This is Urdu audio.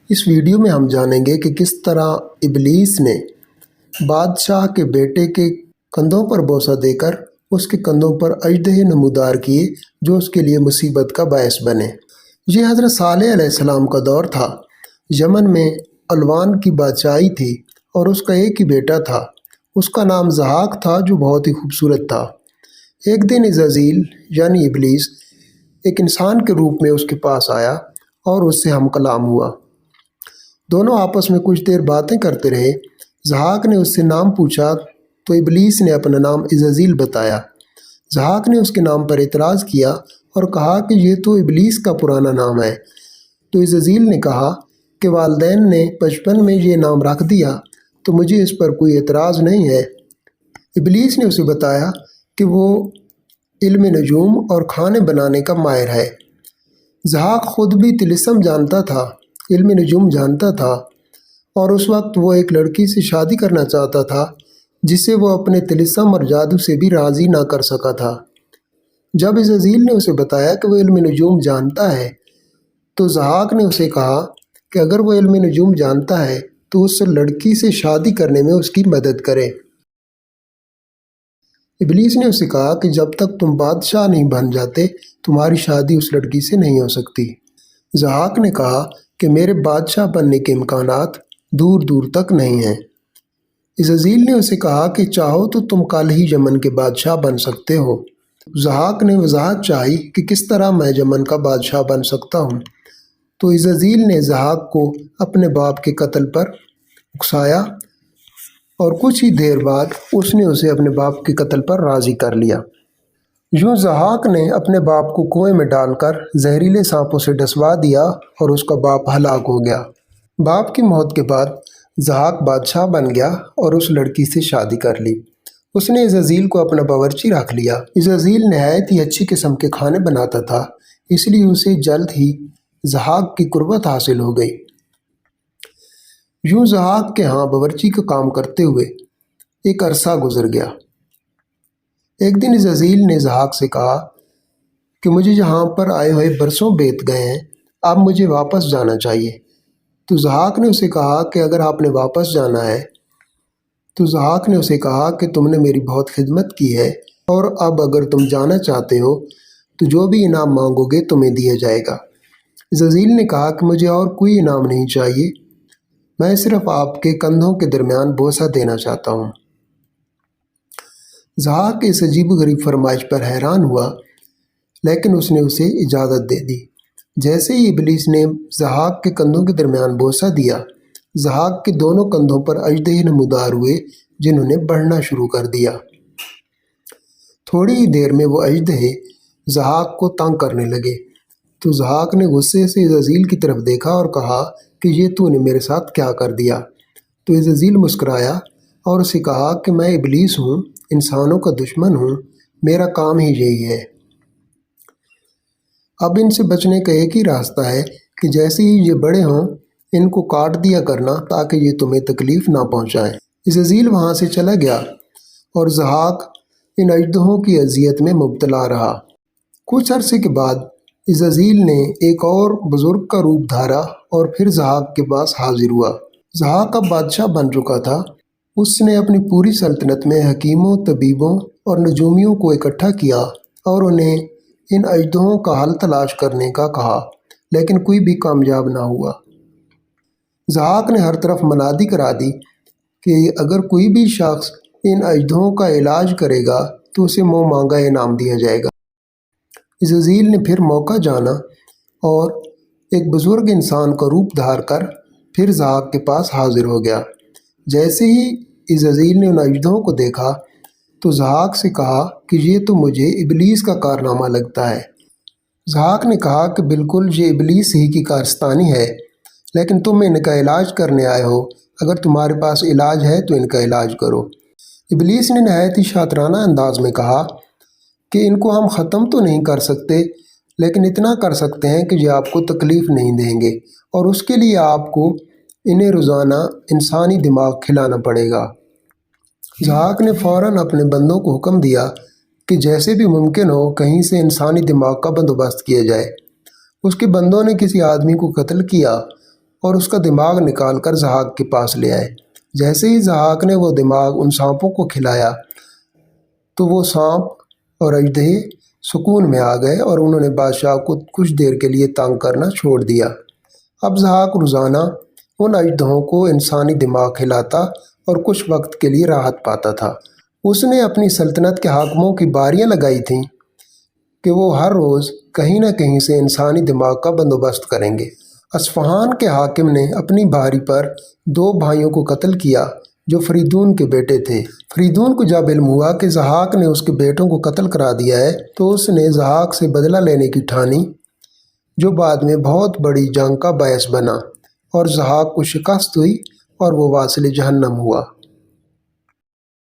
اس ویڈیو میں ہم جانیں گے کہ کس طرح ابلیس نے بادشاہ کے بیٹے کے کندھوں پر بوسہ دے کر اس کے کندھوں پر اژدہے نمودار کیے جو اس کے لیے مصیبت کا باعث بنے۔ یہ حضرت صالح علیہ السلام کا دور تھا۔ یمن میں علوان کی بادشاہی تھی اور اس کا ایک ہی بیٹا تھا۔ اس کا نام ضحاک تھا جو بہت ہی خوبصورت تھا۔ ایک دن عزازیل یعنی ابلیس ایک انسان کے روپ میں اس کے پاس آیا اور اس سے ہم کلام ہوا۔ دونوں آپس میں کچھ دیر باتیں کرتے رہے۔ ضحاک نے اس سے نام پوچھا تو ابلیس نے اپنا نام عزازیل بتایا۔ ضحاک نے اس کے نام پر اعتراض کیا اور کہا کہ یہ تو ابلیس کا پرانا نام ہے۔ تو عزازیل نے کہا کہ والدین نے بچپن میں یہ نام رکھ دیا تو مجھے اس پر کوئی اعتراض نہیں ہے۔ ابلیس نے اسے بتایا کہ وہ علم نجوم اور کھانے بنانے کا ماہر ہے۔ ضحاک خود بھی طلسم جانتا تھا، علم نجوم جانتا تھا اور اس وقت وہ ایک لڑکی سے شادی کرنا چاہتا تھا جسے وہ اپنے طلسم اور جادو سے بھی راضی نہ کر سکا تھا۔ جب عزازیل نے اسے بتایا کہ وہ علم نجوم جانتا ہے تو ضحاک نے اسے کہا کہ اگر وہ علم نجوم جانتا ہے تو اس لڑکی سے شادی کرنے میں اس کی مدد کرے۔ ابلیس نے اسے کہا کہ جب تک تم بادشاہ نہیں بن جاتے تمہاری شادی اس لڑکی سے نہیں ہو سکتی۔ ضحاک نے کہا کہ میرے بادشاہ بننے کے امکانات دور دور تک نہیں ہیں۔ عزازیل نے اسے کہا کہ چاہو تو تم کل ہی یمن کے بادشاہ بن سکتے ہو۔ ضحاک نے وضاحت چاہی کہ کس طرح میں یمن کا بادشاہ بن سکتا ہوں۔ تو عزازیل نے ضحاک کو اپنے باپ کے قتل پر اکسایا اور کچھ ہی دیر بعد اس نے اسے اپنے باپ کے قتل پر راضی کر لیا۔ یوں ضحاک نے اپنے باپ کو کنویں میں ڈال کر زہریلے سانپوں سے ڈسوا دیا اور اس کا باپ ہلاک ہو گیا۔ باپ کی موت کے بعد ضحاک بادشاہ بن گیا اور اس لڑکی سے شادی کر لی۔ اس نے عزازیل کو اپنا باورچی رکھ لیا۔ عزازیل نہایت ہی اچھی قسم کے کھانے بناتا تھا، اس لیے اسے جلد ہی ضحاک کی قربت حاصل ہو گئی۔ یوں ضحاک کے ہاں باورچی کا کام کرتے ہوئے ایک عرصہ گزر گیا۔ ایک دن عزازیل نے ضحاک سے کہا کہ مجھے یہاں پر آئے ہوئے برسوں بیت گئے ہیں، اب مجھے واپس جانا چاہیے۔ تو ضحاک نے اسے کہا کہ اگر آپ نے واپس جانا ہے تو ضحاک نے اسے کہا کہ تم نے میری بہت خدمت کی ہے اور اب اگر تم جانا چاہتے ہو تو جو بھی انعام مانگو گے تمہیں دیا جائے گا۔ عزازیل نے کہا کہ مجھے اور کوئی انعام نہیں چاہیے، میں صرف آپ کے کندھوں کے درمیان بوسہ دینا چاہتا ہوں۔ ضحاک اس عجیب و غریب فرمائش پر حیران ہوا لیکن اس نے اسے اجازت دے دی۔ جیسے ہی ابلیس نے ضحاک کے کندھوں کے درمیان بوسہ دیا، ضحاک کے دونوں کندھوں پر اژدہے نمودار ہوئے جنہوں نے بڑھنا شروع کر دیا۔ تھوڑی ہی دیر میں وہ اژدہے ضحاک کو تنگ کرنے لگے۔ تو ضحاک نے غصے سے عزازیل کی طرف دیکھا اور کہا کہ یہ تو نے میرے ساتھ کیا کر دیا؟ تو عزازیل مسکرایا اور اسے کہا کہ میں ابلیس ہوں، انسانوں کا دشمن ہوں، میرا کام ہی یہی ہے۔ اب ان سے بچنے کا ایک ہی راستہ ہے کہ جیسے ہی یہ بڑے ہوں ان کو کاٹ دیا کرنا تاکہ یہ تمہیں تکلیف نہ پہنچائیں۔ عزازیل وہاں سے چلا گیا اور ضحاک ان اژدہوں کی اذیت میں مبتلا رہا۔ کچھ عرصے کے بعد عزازیل نے ایک اور بزرگ کا روپ دھارا اور پھر ضحاک کے پاس حاضر ہوا۔ ضحاک اب بادشاہ بن چکا تھا۔ اس نے اپنی پوری سلطنت میں حکیموں، طبیبوں اور نجومیوں کو اکٹھا کیا اور انہیں ان اژدہوں کا حل تلاش کرنے کا کہا لیکن کوئی بھی کامیاب نہ ہوا۔ ضحاک نے ہر طرف منادی کرا دی کہ اگر کوئی بھی شخص ان اژدہوں کا علاج کرے گا تو اسے منہ مانگا انعام دیا جائے گا۔ عزازیل نے پھر موقع جانا اور ایک بزرگ انسان کا روپ دھار کر پھر ضحاک کے پاس حاضر ہو گیا۔ جیسے ہی عزازیل نے ان اژدہوں کو دیکھا تو ضحاک سے کہا کہ یہ تو مجھے ابلیس کا کارنامہ لگتا ہے۔ ضحاک نے کہا کہ بالکل یہ ابلیس ہی کی کارستانی ہے، لیکن تم ان کا علاج کرنے آئے ہو، اگر تمہارے پاس علاج ہے تو ان کا علاج کرو۔ ابلیس نے نہایت ہی شاطرانہ انداز میں کہا کہ ان کو ہم ختم تو نہیں کر سکتے لیکن اتنا کر سکتے ہیں کہ یہ آپ کو تکلیف نہیں دیں گے اور اس کے لیے آپ کو انہیں روزانہ انسانی دماغ کھلانا پڑے گا۔ ضحاک نے فوراً اپنے بندوں کو حکم دیا کہ جیسے بھی ممکن ہو کہیں سے انسانی دماغ کا بندوبست کیا جائے۔ اس کے بندوں نے کسی آدمی کو قتل کیا اور اس کا دماغ نکال کر ضحاک کے پاس لے آئے۔ جیسے ہی ضحاک نے وہ دماغ ان سانپوں کو کھلایا تو وہ سانپ اور اژدہے سکون میں آ گئے اور انہوں نے بادشاہ کو کچھ دیر کے لیے تنگ کرنا چھوڑ دیا۔ اب ضحاک روزانہ ان اژدہوں کو انسانی دماغ کھلاتا اور کچھ وقت کے لیے راحت پاتا تھا۔ اس نے اپنی سلطنت کے حاکموں کی باریاں لگائی تھیں کہ وہ ہر روز کہیں نہ کہیں سے انسانی دماغ کا بندوبست کریں گے۔ اصفہان کے حاکم نے اپنی باری پر 2 بھائیوں کو قتل کیا جو فریدون کے بیٹے تھے۔ فریدون کو جب علم ہوا کہ ضحاک نے اس کے بیٹوں کو قتل کرا دیا ہے تو اس نے ضحاک سے بدلہ لینے کی ٹھانی، جو بعد میں بہت بڑی جنگ کا باعث بنا، اور ضحاک کو شکست ہوئی اور وہ واصل جہنم ہوا۔